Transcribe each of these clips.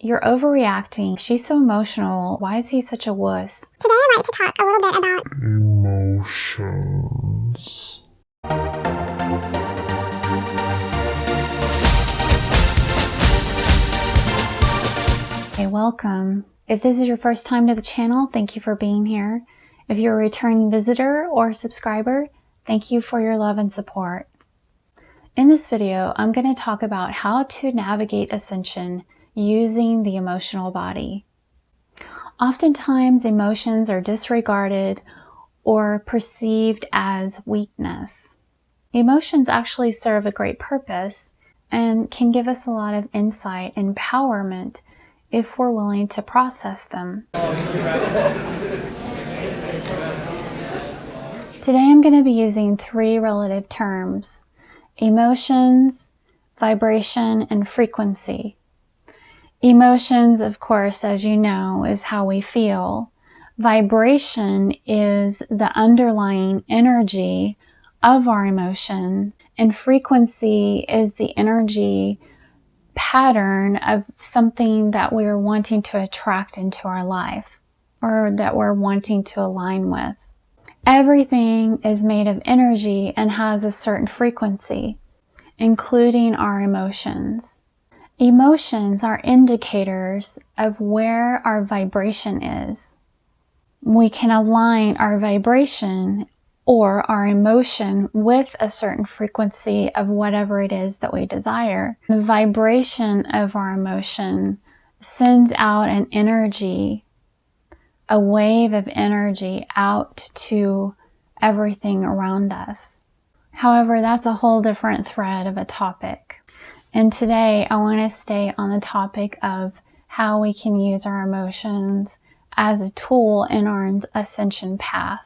You're overreacting. She's so emotional. Why is he such a wuss? Today I'd like to talk a little bit about emotions. Hey, welcome. If this is your first time to the channel, thank you for being here. If you're a returning visitor or subscriber, thank you for your love and support. In this video, I'm going to talk about how to navigate ascension using the emotional body. Oftentimes, emotions are disregarded or perceived as weakness. Emotions actually serve a great purpose and can give us a lot of insight and empowerment if we're willing to process them. Today I'm going to be using three relative terms: emotions, vibration, and frequency. Emotions, of course, as you know, is how we feel. Vibration is the underlying energy of our emotion, and frequency is the energy pattern of something that we're wanting to attract into our life or that we're wanting to align with. Everything is made of energy and has a certain frequency, including our emotions. Emotions are indicators of where our vibration is. We can align our vibration or our emotion with a certain frequency of whatever it is that we desire. The vibration of our emotion sends out an energy, a wave of energy out to everything around us. However, that's a whole different thread of a topic. And today I want to stay on the topic of how we can use our emotions as a tool in our ascension path.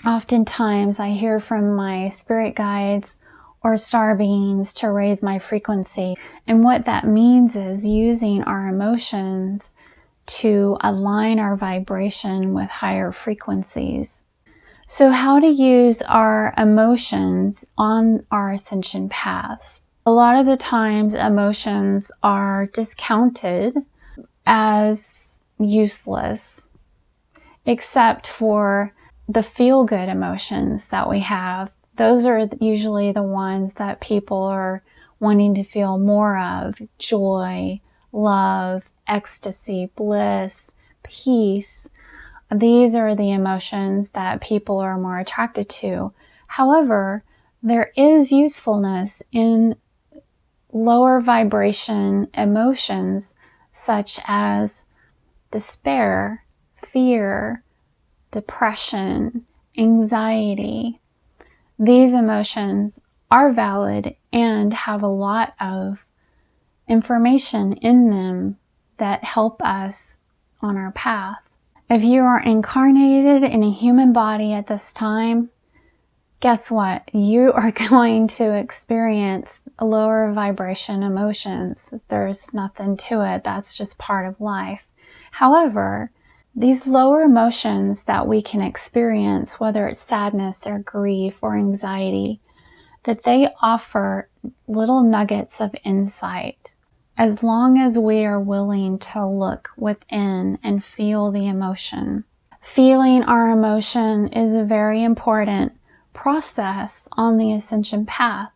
Oftentimes I hear from my spirit guides or star beings to raise my frequency. And what that means is using our emotions to align our vibration with higher frequencies. So how to use our emotions on our ascension paths. A lot of the times emotions are discounted as useless, except for the feel-good emotions that we have. Those are usually the ones that people are wanting to feel more of: joy, love, ecstasy, bliss, peace. These are the emotions that people are more attracted to. However, there is usefulness in lower vibration emotions such as despair, fear, depression, anxiety. These emotions are valid and have a lot of information in them that help us on our path. If you are incarnated in a human body at this time, guess what? You are going to experience lower vibration emotions. There's nothing to it. That's just part of life. However, these lower emotions that we can experience, whether it's sadness or grief or anxiety, that they offer little nuggets of insight. As long as we are willing to look within and feel the emotion. Feeling our emotion is a very important process on the ascension path.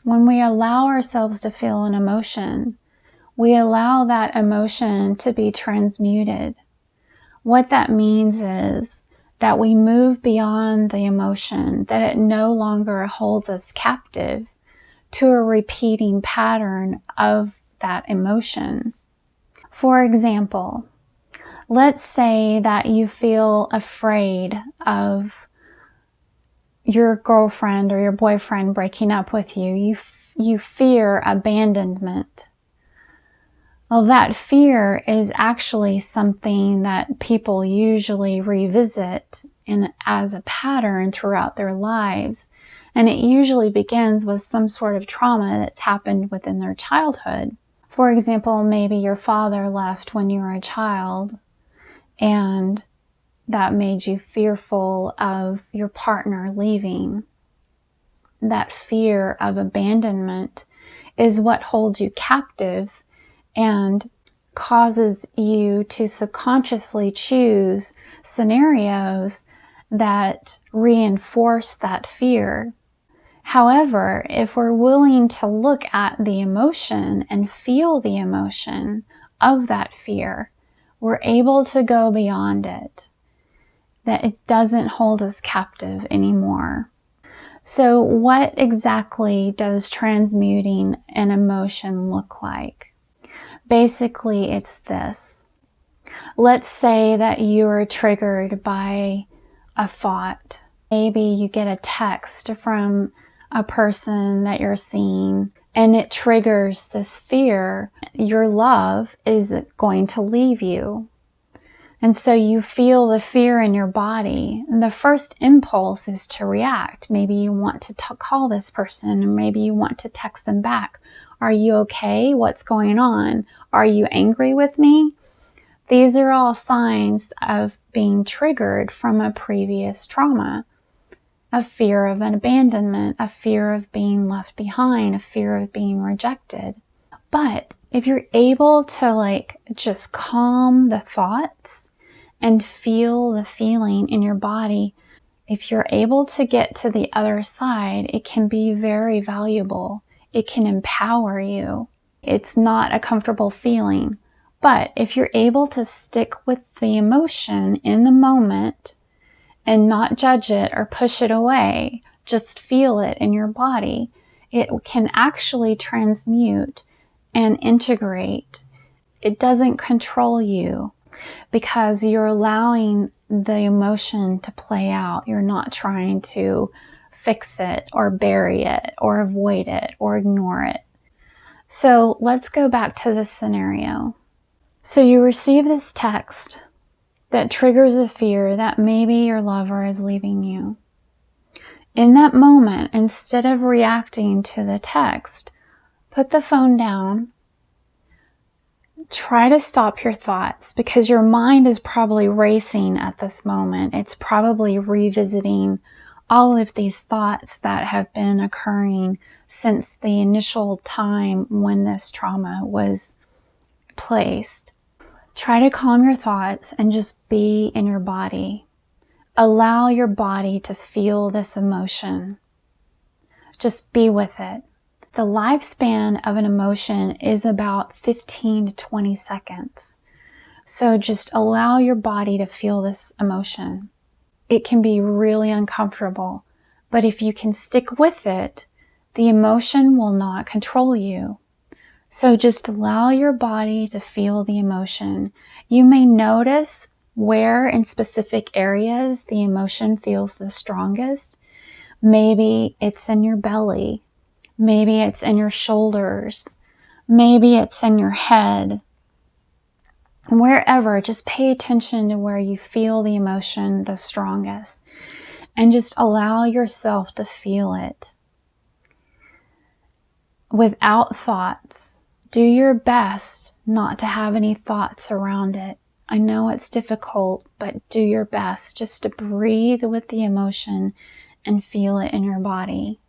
When we allow ourselves to feel an emotion, we allow that emotion to be transmuted. What that means is that we move beyond the emotion, that it no longer holds us captive to a repeating pattern of that emotion. For example, let's say that you feel afraid of your girlfriend or your boyfriend breaking up with you. You fear abandonment. Well, that fear is actually something that people usually revisit as a pattern throughout their lives. And it usually begins with some sort of trauma that's happened within their childhood. For example, maybe your father left when you were a child, and that made you fearful of your partner leaving. That fear of abandonment is what holds you captive and causes you to subconsciously choose scenarios that reinforce that fear. However, if we're willing to look at the emotion and feel the emotion of that fear, we're able to go beyond it, that it doesn't hold us captive anymore. So what exactly does transmuting an emotion look like? Basically, it's this. Let's say that you are triggered by a thought. Maybe you get a text from a person that you're seeing and it triggers this fear. Your love is going to leave you. And so you feel the fear in your body. And the first impulse is to react. Maybe you want to call this person, or maybe you want to text them back. Are you okay? What's going on? Are you angry with me? These are all signs of being triggered from a previous trauma. A fear of an abandonment, a fear of being left behind, a fear of being rejected. But if you're able to just calm the thoughts and feel the feeling in your body, if you're able to get to the other side, it can be very valuable. It can empower you. It's not a comfortable feeling. But if you're able to stick with the emotion in the moment and not judge it or push it away, just feel it in your body, it can actually transmute and integrate. It doesn't control you because you're allowing the emotion to play out. You're not trying to fix it or bury it or avoid it or ignore it. So let's go back to this scenario. So you receive this text that triggers a fear that maybe your lover is leaving you. In that moment, instead of reacting to the text, put the phone down. Try to stop your thoughts because your mind is probably racing at this moment. It's probably revisiting all of these thoughts that have been occurring since the initial time when this trauma was placed. Try to calm your thoughts and just be in your body. Allow your body to feel this emotion. Just be with it. The lifespan of an emotion is about 15 to 20 seconds. So just allow your body to feel this emotion. It can be really uncomfortable, but if you can stick with it, the emotion will not control you. So just allow your body to feel the emotion. You may notice where in specific areas the emotion feels the strongest. Maybe it's in your belly. Maybe it's in your shoulders. Maybe it's in your head. Wherever, just pay attention to where you feel the emotion the strongest and just allow yourself to feel it without thoughts. Do your best not to have any thoughts around it. I know it's difficult, but do your best just to breathe with the emotion and feel it in your body.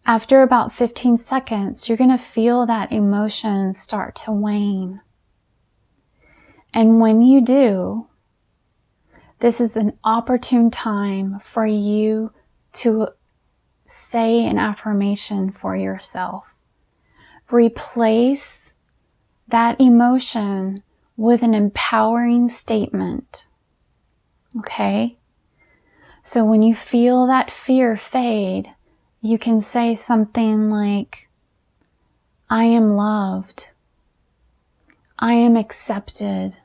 After about 15 seconds, you're going to feel that emotion start to wane. And when you do, this is an opportune time for you to say an affirmation for yourself. Replace that emotion with an empowering statement. Okay? So when you feel that fear fade, you can say something like, I am loved. I am accepted.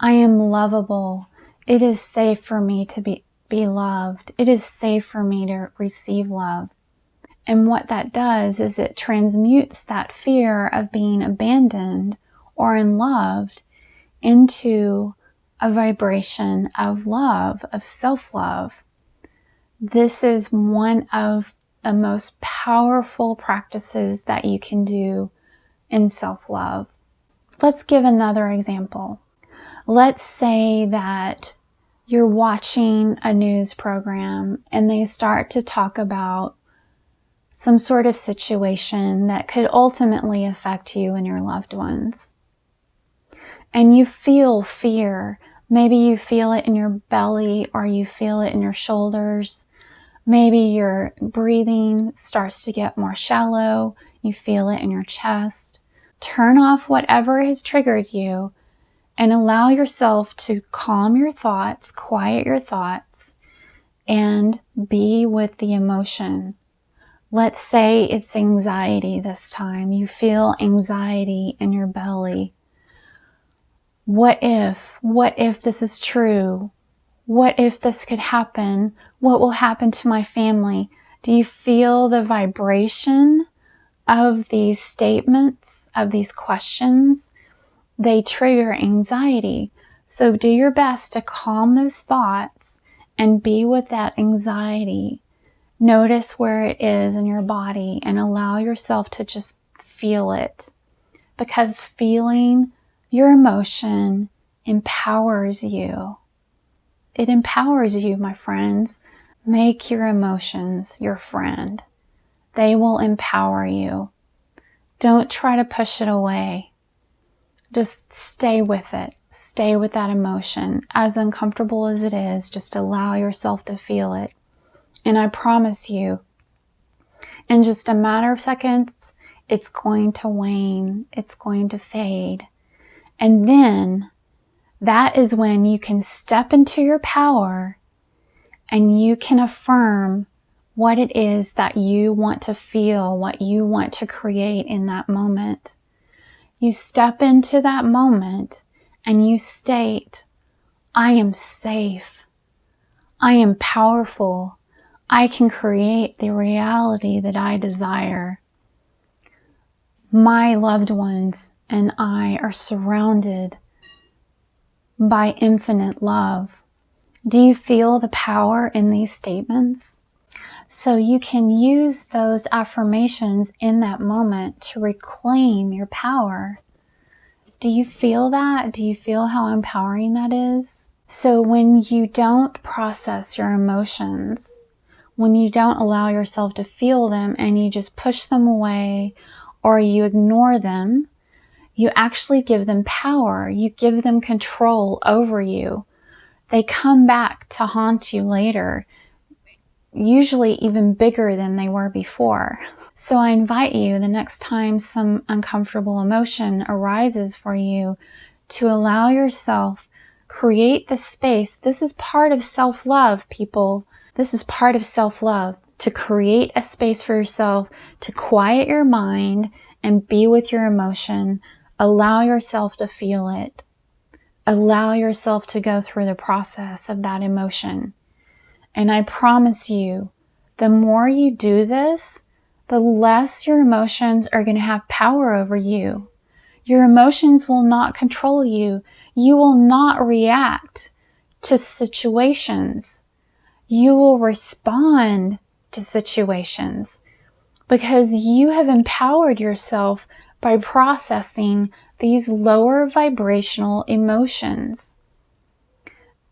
I am lovable. It is safe for me to be loved. It is safe for me to receive love. And what that does is it transmutes that fear of being abandoned or unloved into a vibration of love, of self-love. This is one of the most powerful practices that you can do in self-love. Let's give another example. Let's say that you're watching a news program and they start to talk about some sort of situation that could ultimately affect you and your loved ones. And you feel fear. Maybe you feel it in your belly or you feel it in your shoulders. Maybe your breathing starts to get more shallow. You feel it in your chest. Turn off whatever has triggered you and allow yourself to calm your thoughts, quiet your thoughts, and be with the emotion. Let's say it's anxiety this time. You feel anxiety in your belly. What if this is true? What if this could happen? What will happen to my family? Do you feel the vibration of these statements, of these questions? They trigger anxiety. So do your best to calm those thoughts and be with that anxiety. Notice where it is in your body and allow yourself to just feel it. Because feeling your emotion empowers you. It empowers you, my friends. Make your emotions your friend. They will empower you. Don't try to push it away. Just stay with it. Stay with that emotion. As uncomfortable as it is, just allow yourself to feel it. And I promise you, in just a matter of seconds, it's going to wane. It's going to fade. And then that is when you can step into your power and you can affirm what it is that you want to feel, what you want to create in that moment. You step into that moment and you state, I am safe. I am powerful. I can create the reality that I desire. My loved ones and I are surrounded by infinite love. Do you feel the power in these statements? So you can use those affirmations in that moment to reclaim your power. Do you feel that? Do you feel how empowering that is? So when you don't process your emotions, when you don't allow yourself to feel them and you just push them away or you ignore them, you actually give them power. You give them control over you. They come back to haunt you later, usually even bigger than they were before. So I invite you, the next time some uncomfortable emotion arises for you, to allow yourself, create the space. This is part of self-love, people. This is part of self-love, to create a space for yourself, to quiet your mind and be with your emotion. Allow yourself to feel it. Allow yourself to go through the process of that emotion. And I promise you, the more you do this, the less your emotions are going to have power over you. Your emotions will not control you. You will not react to situations. You will respond to situations because you have empowered yourself by processing these lower vibrational emotions.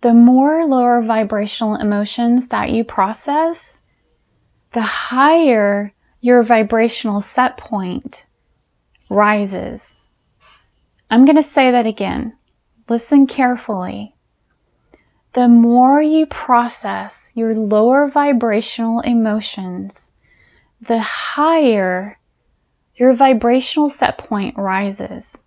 The more lower vibrational emotions that you process, the higher your vibrational set point rises. I'm going to say that again. Listen carefully. The more you process your lower vibrational emotions, the higher your vibrational set point rises.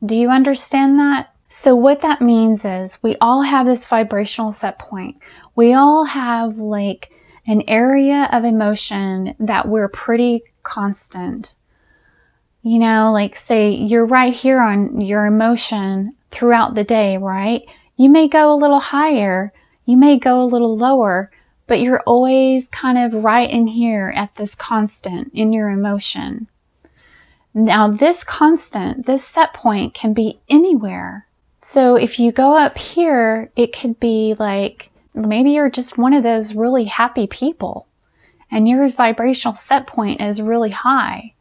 Do you understand that? So what that means is we all have this vibrational set point. We all have like an area of emotion that we're pretty constant. You know, like say you're right here on your emotion throughout the day, right? You may go a little higher, you may go a little lower, but you're always kind of right in here at this constant in your emotion. Now this constant, this set point can be anywhere. So if you go up here, it could be like, maybe you're just one of those really happy people and your vibrational set point is really high.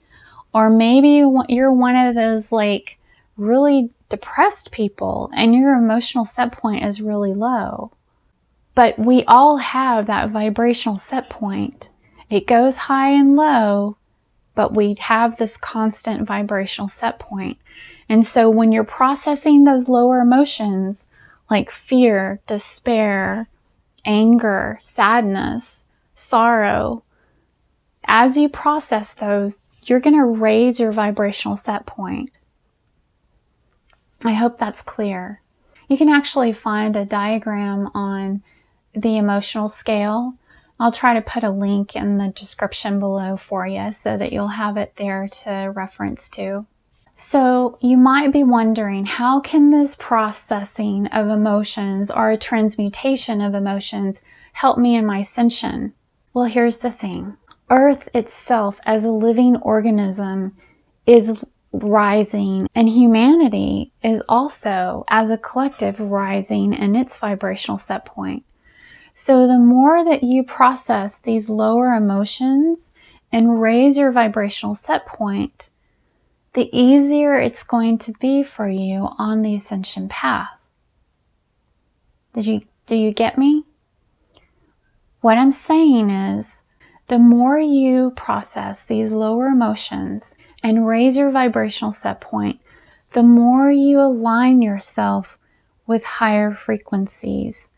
Or maybe you're one of those like really depressed people and your emotional set point is really low. But we all have that vibrational set point. It goes high and low, but we have this constant vibrational set point. And so when you're processing those lower emotions like fear, despair, anger, sadness, sorrow, as you process those, you're going to raise your vibrational set point. I hope that's clear. You can actually find a diagram on the emotional scale. I'll try to put a link in the description below for you so that you'll have it there to reference to. So you might be wondering, how can this processing of emotions or a transmutation of emotions help me in my ascension? Well, here's the thing. Earth itself as a living organism is rising, and humanity is also, as a collective, rising in its vibrational set point. So the more that you process these lower emotions and raise your vibrational set point, the easier it's going to be for you on the ascension path. Do you get me? What I'm saying is, the more you process these lower emotions and raise your vibrational set point, the more you align yourself with higher frequencies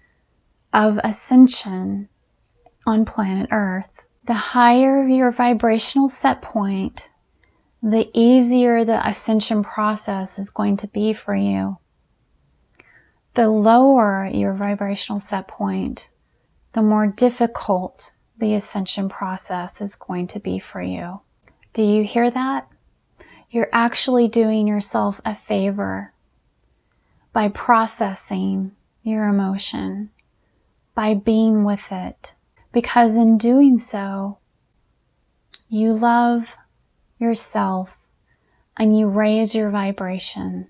of ascension on planet Earth. The higher your vibrational set point, the easier the ascension process is going to be for you. The lower your vibrational set point, the more difficult the ascension process is going to be for you. Do you hear that? You're actually doing yourself a favor by processing your emotion, by being with it, because in doing so, you love yourself and you raise your vibration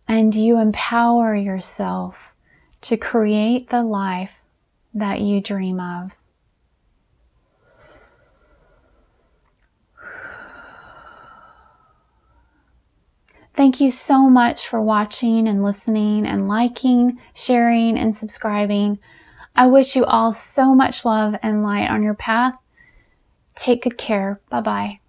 and you empower yourself to create the life that you dream of. Thank you so much for watching and listening and liking, sharing, and subscribing. I wish you all so much love and light on your path. Take good care. Bye-bye.